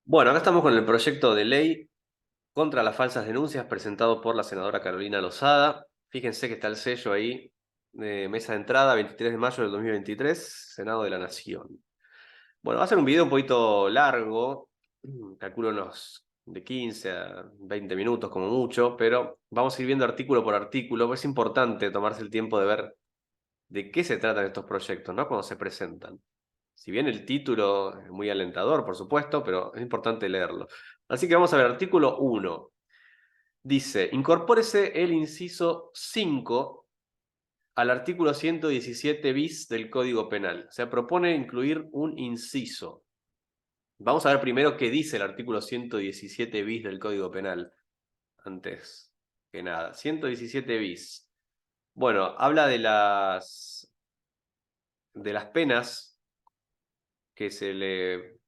Bueno, acá estamos con el proyecto de ley contra las falsas denuncias presentado por la senadora Carolina Lozada. Fíjense que está el sello ahí de mesa de entrada, 23 de mayo del 2023, Senado de la Nación. Bueno, va a ser un video un poquito largo, calculo unos de 15 a 20 minutos como mucho, pero vamos a ir viendo artículo por artículo. Es importante tomarse el tiempo de ver de qué se tratan estos proyectos, ¿no? Cuando se presentan. Si bien el título es muy alentador, por supuesto, pero es importante leerlo. Así que vamos a ver, artículo 1. Dice, incorpórese el inciso 5 al artículo 117 bis del Código Penal. O sea, propone incluir un inciso. Vamos a ver primero qué dice el artículo 117 bis del Código Penal. Antes que nada, 117 bis. Bueno, habla de las penas que se le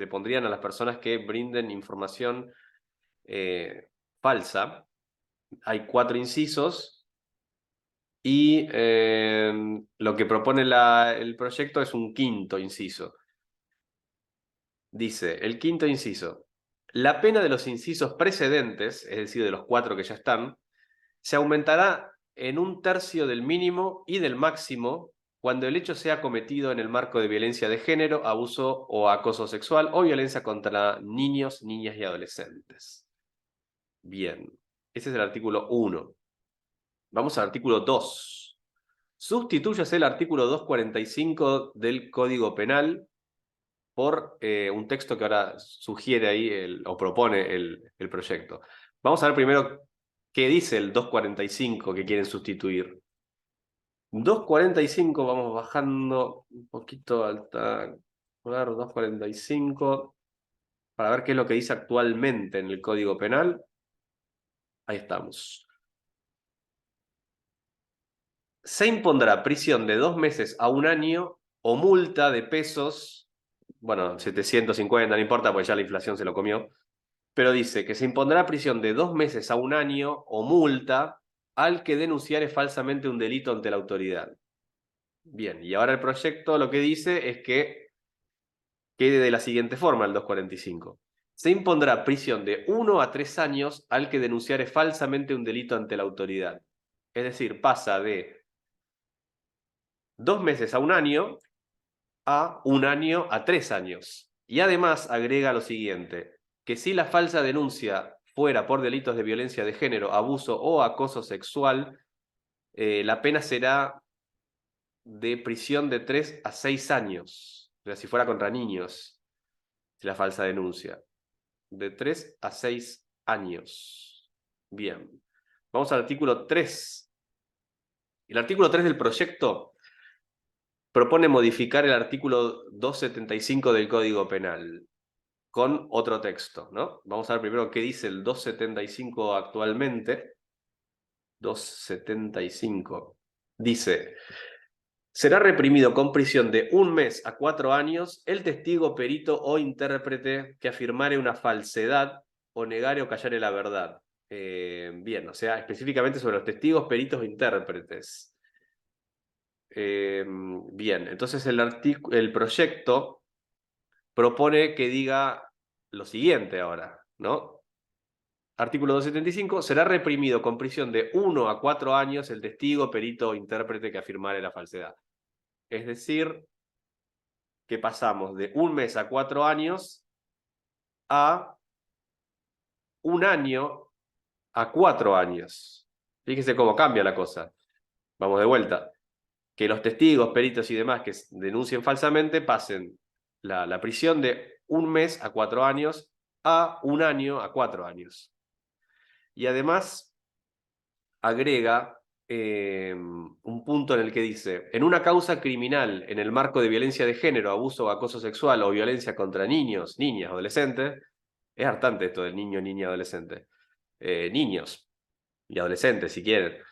pondrían a las personas que brinden información falsa. Hay 4 incisos y lo que propone el proyecto es un quinto inciso. Dice, el quinto inciso, la pena de los incisos precedentes, es decir, de los 4 que ya están, se aumentará en 1/3 del mínimo y del máximo cuando el hecho sea cometido en el marco de violencia de género, abuso o acoso sexual o violencia contra niños, niñas y adolescentes. Bien, ese es el artículo 1. Vamos al artículo 2. Sustitúyase el artículo 245 del Código Penal por un texto que ahora sugiere ahí o propone el proyecto. Vamos a ver primero qué dice el 245 que quieren sustituir. 245, vamos bajando un poquito alta. 245, para ver qué es lo que dice actualmente en el Código Penal. Ahí estamos. Se impondrá prisión de 2 meses a 1 año o multa de pesos, bueno, 750, no importa, porque ya la inflación se lo comió, pero dice que se impondrá prisión de 2 meses a 1 año o multa al que denunciare falsamente un delito ante la autoridad. Bien, y ahora el proyecto lo que dice es que quede de la siguiente forma el 245. Se impondrá prisión de 1 a 3 años al que denunciare falsamente un delito ante la autoridad. Es decir, pasa de 2 meses a 1 año a 1 año a 3 años. Y además agrega lo siguiente, que si la falsa denuncia fuera por delitos de violencia de género, abuso o acoso sexual, la pena será de prisión de 3 a 6 años. O sea, si fuera contra niños, si la falsa denuncia. De 3 a 6 años. Bien. Vamos al artículo 3. El artículo 3 del proyecto propone modificar el artículo 275 del Código Penal con otro texto, ¿no? Vamos a ver primero qué dice el 275 actualmente. 275. Dice, será reprimido con prisión de 1 mes a 4 años el testigo, perito o intérprete que afirmare una falsedad o negare o callare la verdad. Bien, o sea, específicamente sobre los testigos, peritos e intérpretes. Bien, entonces el proyecto propone que diga lo siguiente ahora, ¿no? Artículo 275. Será reprimido con prisión de 1 a 4 años el testigo, perito o intérprete que afirmare la falsedad. Es decir, que pasamos de 1 mes a 4 años a 1 año a 4 años. Fíjese cómo cambia la cosa. Vamos de vuelta. Que los testigos, peritos y demás que denuncien falsamente pasen la prisión de 1 mes a 4 años a 1 año a 4 años. Y además agrega un punto en el que dice, en una causa criminal en el marco de violencia de género, abuso o acoso sexual o violencia contra niños, niñas, adolescentes, es hartante esto del niño, niña, adolescente, niños y adolescentes si quieren.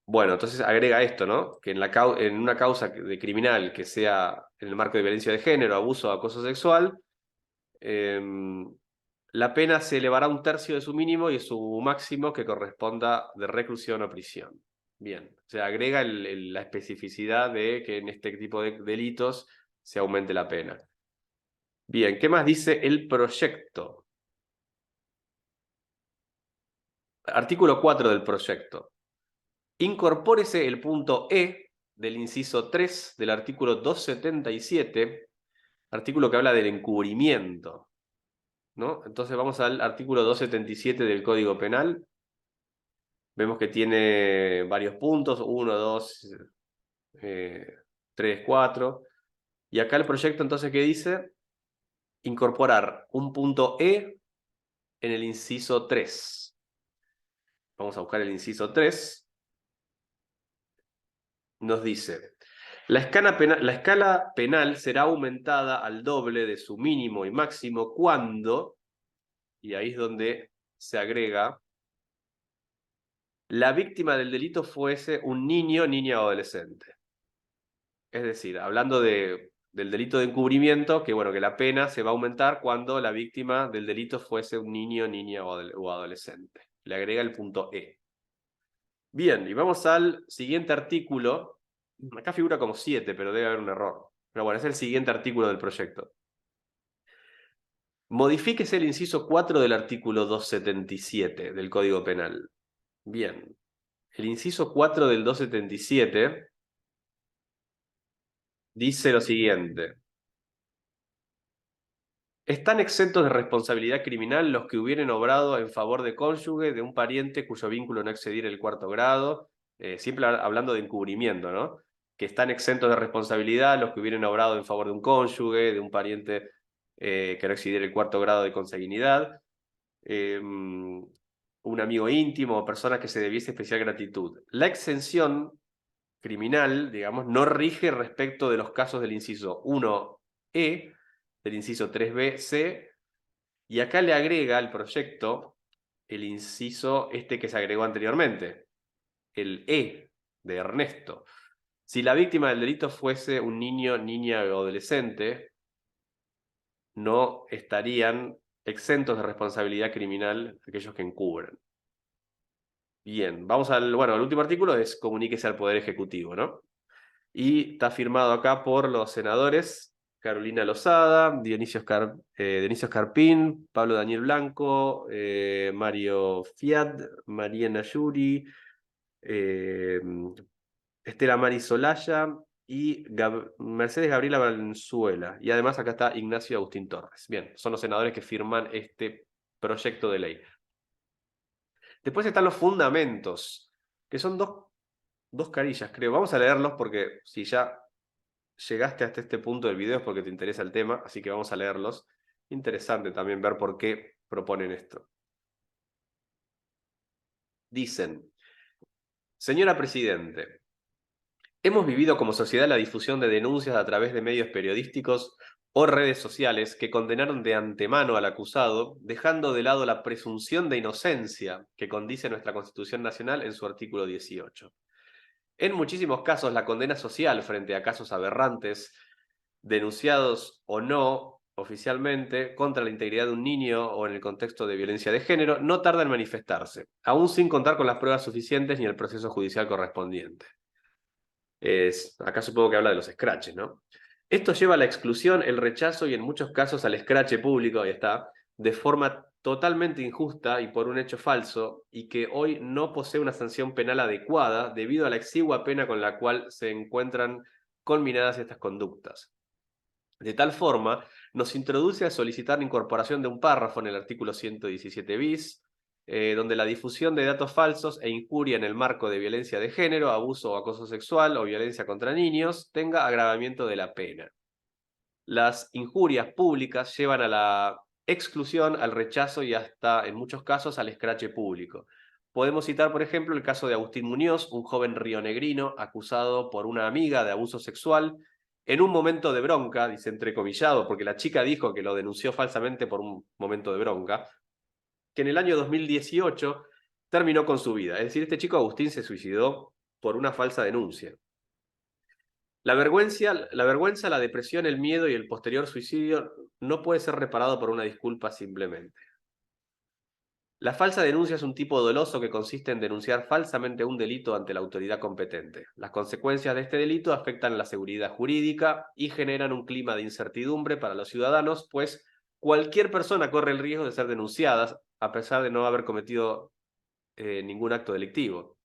Bueno, entonces agrega esto, ¿no? Que en una causa de criminal que sea en el marco de violencia de género, abuso o acoso sexual, la pena se elevará a 1/3 de su mínimo y su máximo que corresponda de reclusión o prisión. Bien, o sea, agrega la especificidad de que en este tipo de delitos se aumente la pena. Bien, ¿qué más dice el proyecto? Artículo 4 del proyecto. Incorpórese el punto E del inciso 3 del artículo 277, artículo que habla del encubrimiento, ¿no? Entonces vamos al artículo 277 del Código Penal. Vemos que tiene varios puntos, 1, 2, 3, 4. Y acá el proyecto entonces, ¿qué dice? Incorporar un punto E en el inciso 3. Vamos a buscar el inciso 3. Nos dice, la escala penal será aumentada al doble de su mínimo y máximo cuando, y ahí es donde se agrega, la víctima del delito fuese un niño, niña o adolescente. Es decir, hablando del delito de encubrimiento, que bueno, que la pena se va a aumentar cuando la víctima del delito fuese un niño, niña o adolescente. Le agrega el punto E. Bien, y vamos al siguiente artículo. Acá figura como 7, pero debe haber un error. Pero bueno, es el siguiente artículo del proyecto. Modifíquese el inciso 4 del artículo 277 del Código Penal. Bien, el inciso 4 del 277 dice lo siguiente. Están exentos de responsabilidad criminal los que hubieran obrado en favor de cónyuge, de un pariente cuyo vínculo no excediera el 4º grado, siempre hablando de encubrimiento, ¿no? Que están exentos de responsabilidad los que hubieran obrado en favor de un cónyuge, de un pariente que no excediera el 4º grado de consanguinidad, un amigo íntimo o persona que se debiese especial gratitud. La exención criminal, digamos, no rige respecto de los casos del inciso 1E, del inciso 3B, y acá le agrega al proyecto el inciso que se agregó anteriormente, el E de Ernesto. Si la víctima del delito fuese un niño, niña o adolescente, no estarían exentos de responsabilidad criminal aquellos que encubren. Bien, vamos al último artículo es comuníquese al Poder Ejecutivo, ¿no? Y está firmado acá por los senadores Carolina Lozada, Dionisio Escarpín, Pablo Daniel Blanco, Mario Fiat, Mariana Yuri, Estela Maris Solaya y Mercedes Gabriela Valenzuela. Y además acá está Ignacio Agustín Torres. Bien, son los senadores que firman este proyecto de ley. Después están los fundamentos, que son dos carillas, creo. Vamos a leerlos porque si ya llegaste hasta este punto del video es porque te interesa el tema, así que vamos a leerlos. Interesante también ver por qué proponen esto. Dicen, señora Presidente, hemos vivido como sociedad la difusión de denuncias a través de medios periodísticos o redes sociales que condenaron de antemano al acusado, dejando de lado la presunción de inocencia que condice nuestra Constitución Nacional en su artículo 18. En muchísimos casos, la condena social frente a casos aberrantes, denunciados o no oficialmente, contra la integridad de un niño o en el contexto de violencia de género, no tarda en manifestarse, aún sin contar con las pruebas suficientes ni el proceso judicial correspondiente. Acá supongo que habla de los escraches, ¿no? Esto lleva a la exclusión, el rechazo y en muchos casos al escrache público, ahí está, de forma totalmente injusta y por un hecho falso, y que hoy no posee una sanción penal adecuada debido a la exigua pena con la cual se encuentran culminadas estas conductas. De tal forma, nos introduce a solicitar la incorporación de un párrafo en el artículo 117 bis, donde la difusión de datos falsos e injuria en el marco de violencia de género, abuso o acoso sexual o violencia contra niños tenga agravamiento de la pena. Las injurias públicas llevan a la exclusión, al rechazo y hasta, en muchos casos, al escrache público. Podemos citar, por ejemplo, el caso de Agustín Muñoz, un joven rionegrino acusado por una amiga de abuso sexual en un momento de bronca, dice entrecomillado, porque la chica dijo que lo denunció falsamente por un momento de bronca, que en el año 2018 terminó con su vida. Es decir, este chico Agustín se suicidó por una falsa denuncia. La vergüenza, la depresión, el miedo y el posterior suicidio no puede ser reparado por una disculpa simplemente. La falsa denuncia es un tipo doloso que consiste en denunciar falsamente un delito ante la autoridad competente. Las consecuencias de este delito afectan la seguridad jurídica y generan un clima de incertidumbre para los ciudadanos, pues cualquier persona corre el riesgo de ser denunciada a pesar de no haber cometido ningún acto delictivo.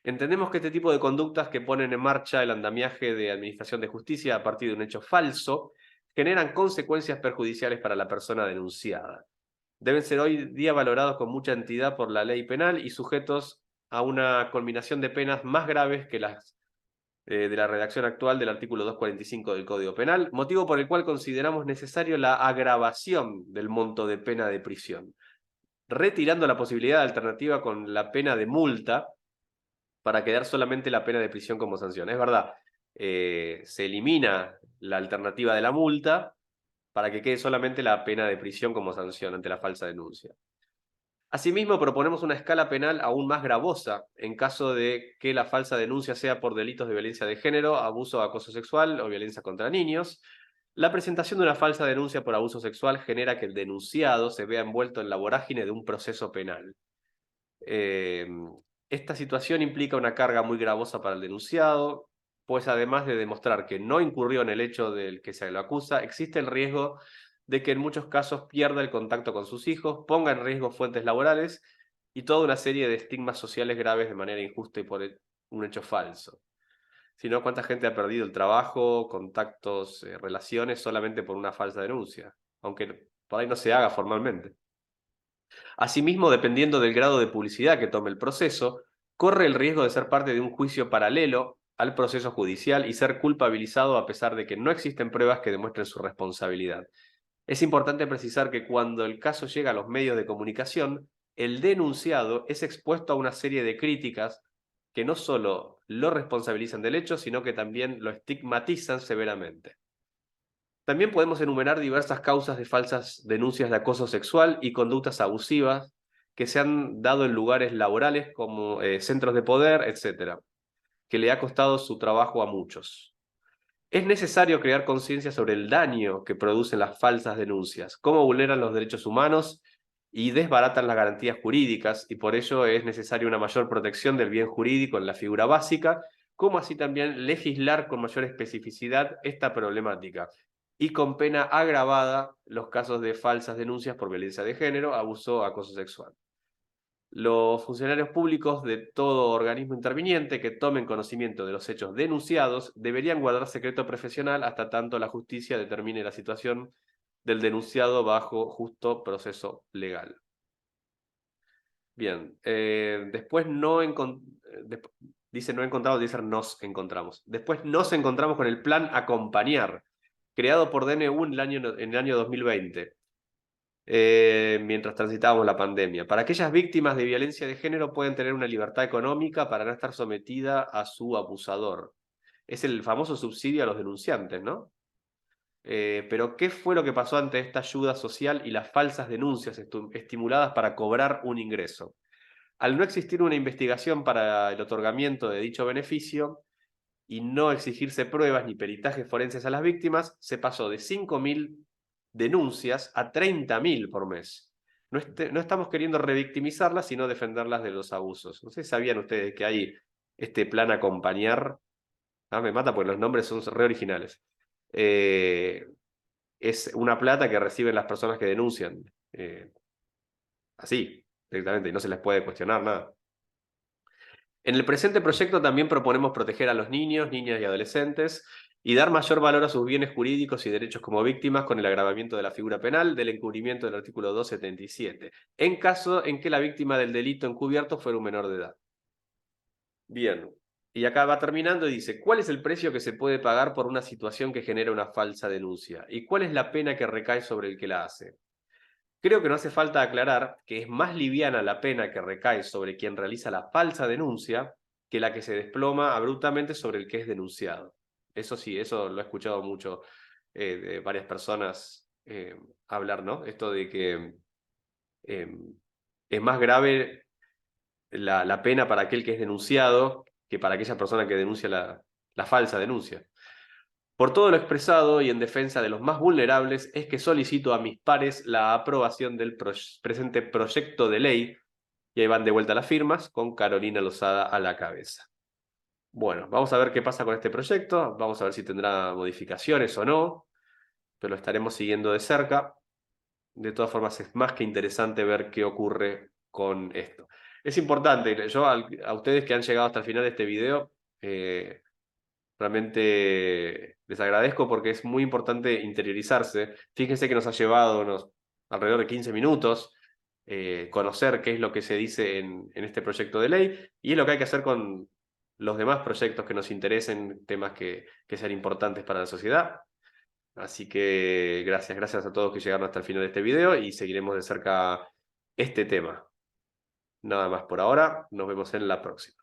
Entendemos que este tipo de conductas que ponen en marcha el andamiaje de administración de justicia a partir de un hecho falso generan consecuencias perjudiciales para la persona denunciada. Deben ser hoy día valorados con mucha entidad por la ley penal y sujetos a una culminación de penas más graves que las de la redacción actual del artículo 245 del Código Penal, motivo por el cual consideramos necesario la agravación del monto de pena de prisión, retirando la posibilidad de alternativa con la pena de multa para quedar solamente la pena de prisión como sanción. Es verdad, se elimina la alternativa de la multa para que quede solamente la pena de prisión como sanción ante la falsa denuncia. Asimismo, proponemos una escala penal aún más gravosa en caso de que la falsa denuncia sea por delitos de violencia de género, abuso o acoso sexual o violencia contra niños. La presentación de una falsa denuncia por abuso sexual genera que el denunciado se vea envuelto en la vorágine de un proceso penal. Esta situación implica una carga muy gravosa para el denunciado, pues además de demostrar que no incurrió en el hecho del que se lo acusa, existe el riesgo de que en muchos casos pierda el contacto con sus hijos, ponga en riesgo fuentes laborales y toda una serie de estigmas sociales graves de manera injusta y por un hecho falso. Si no, ¿cuánta gente ha perdido el trabajo, contactos, relaciones solamente por una falsa denuncia? Aunque por ahí no se haga formalmente. Asimismo, dependiendo del grado de publicidad que tome el proceso, corre el riesgo de ser parte de un juicio paralelo al proceso judicial y ser culpabilizado a pesar de que no existen pruebas que demuestren su responsabilidad. Es importante precisar que cuando el caso llega a los medios de comunicación, el denunciado es expuesto a una serie de críticas que no solo lo responsabilizan del hecho, sino que también lo estigmatizan severamente. También podemos enumerar diversas causas de falsas denuncias de acoso sexual y conductas abusivas que se han dado en lugares laborales como centros de poder, etcétera, que le ha costado su trabajo a muchos. Es necesario crear conciencia sobre el daño que producen las falsas denuncias, cómo vulneran los derechos humanos y desbaratan las garantías jurídicas, y por ello es necesaria una mayor protección del bien jurídico en la figura básica, como así también legislar con mayor especificidad esta problemática y con pena agravada los casos de falsas denuncias por violencia de género, abuso o acoso sexual. Los funcionarios públicos de todo organismo interviniente que tomen conocimiento de los hechos denunciados deberían guardar secreto profesional hasta tanto la justicia determine la situación del denunciado bajo justo proceso legal. Bien, después dice no encontrado, dice nos encontramos. Después nos encontramos con el plan Acompañar, creado por DNU en el año 2020. Mientras transitábamos la pandemia. Para aquellas víctimas de violencia de género pueden tener una libertad económica para no estar sometida a su abusador. Es el famoso subsidio a los denunciantes, ¿no? Pero ¿qué fue lo que pasó ante esta ayuda social y las falsas denuncias estimuladas para cobrar un ingreso? Al no existir una investigación para el otorgamiento de dicho beneficio y no exigirse pruebas ni peritajes forenses a las víctimas, se pasó de 5.000 denuncias a 30.000 por mes. No estamos queriendo revictimizarlas, sino defenderlas de los abusos. No sé si sabían ustedes que hay este plan Acompañar. Ah, me mata porque los nombres son re originales. Es una plata que reciben las personas que denuncian. Así, directamente, y no se les puede cuestionar nada. En el presente proyecto también proponemos proteger a los niños, niñas y adolescentes y dar mayor valor a sus bienes jurídicos y derechos como víctimas con el agravamiento de la figura penal del encubrimiento del artículo 277, en caso en que la víctima del delito encubierto fuera un menor de edad. Bien, y acá va terminando y dice, ¿cuál es el precio que se puede pagar por una situación que genera una falsa denuncia? ¿Y cuál es la pena que recae sobre el que la hace? Creo que no hace falta aclarar que es más liviana la pena que recae sobre quien realiza la falsa denuncia que la que se desploma abruptamente sobre el que es denunciado. Eso sí, eso lo he escuchado mucho de varias personas hablar, ¿no? Esto de que es más grave la pena para aquel que es denunciado que para aquella persona que denuncia la falsa denuncia. Por todo lo expresado y en defensa de los más vulnerables, es que solicito a mis pares la aprobación del presente proyecto de ley. Y ahí van de vuelta las firmas, con Carolina Lozada a la cabeza. Bueno, vamos a ver qué pasa con este proyecto, vamos a ver si tendrá modificaciones o no, pero lo estaremos siguiendo de cerca. De todas formas, es más que interesante ver qué ocurre con esto. Es importante, yo a ustedes que han llegado hasta el final de este video, realmente les agradezco porque es muy importante interiorizarse. Fíjense que nos ha llevado alrededor de 15 minutos conocer qué es lo que se dice en este proyecto de ley y es lo que hay que hacer con los demás proyectos que nos interesen, temas que sean importantes para la sociedad. Así que gracias a todos que llegaron hasta el final de este video y seguiremos de cerca este tema. Nada más por ahora, nos vemos en la próxima.